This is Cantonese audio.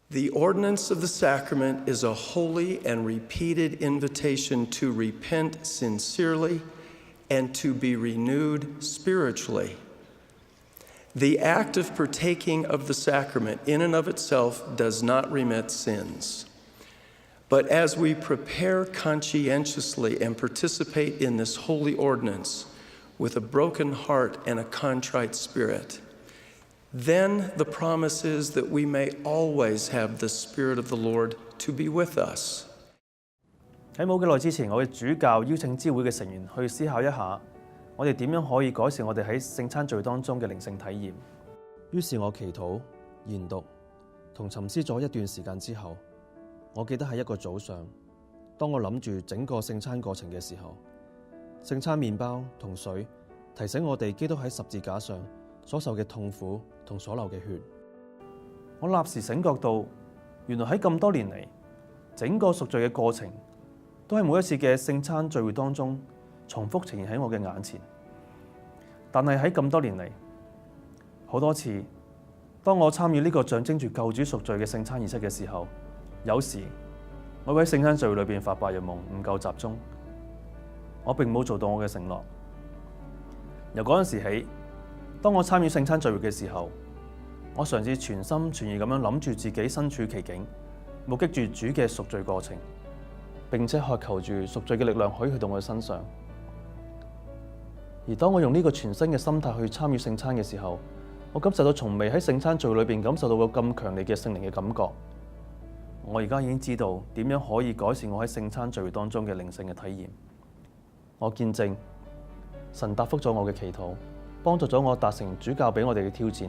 The ordinance of the sacrament is a holy and repeated invitation to repent sincerely and to be renewed spiritually. The act of partaking of the sacrament in and of itself does not remit sins. But as we prepare conscientiously and participate in this holy ordinance with a broken heart and a contrite spirit, then the promise is that we may always have the Spirit of the Lord to be with us. 喺冇幾耐之前，我嘅主教邀請教會嘅成員去思考一下，我哋點樣可以改善我哋喺聖餐聚會當中嘅靈性體驗。於是我祈禱、研讀同沉思咗一段時間之後，我記得喺一個早上，當我諗住整個聖餐過程嘅時候，聖餐麵包同水提醒我哋基督喺十字架上所受嘅痛苦同所流嘅血。我立時醒覺到，原來喺咁多年嚟，整個贖罪嘅過程都喺每一次嘅聖餐聚會當中重複呈現喺我嘅眼前。但係喺咁多年嚟，好多次，當我參與呢個象徵住救主贖罪嘅聖餐儀式嘅時候，有時我會喺聖餐聚會裏邊發白日夢，唔夠集中，我並冇做到我嘅承諾。由嗰陣時起，當我參與聖餐聚會嘅時候，我嘗試全心全意咁樣諗住自己身處其境，目擊住主嘅贖罪過程，並且渴求住贖罪嘅力量可以去到我嘅身上。而當我用呢個全新嘅心態去參與聖餐嘅時候，我感受到從未喺聖餐聚會裏邊感受到過咁強烈嘅聖靈嘅感覺。我而家已經知道點樣可以改善我喺聖餐聚會當中嘅靈性嘅體驗。我見證神答覆咗我嘅祈禱，幫助咗我達成主教俾我哋嘅挑戰。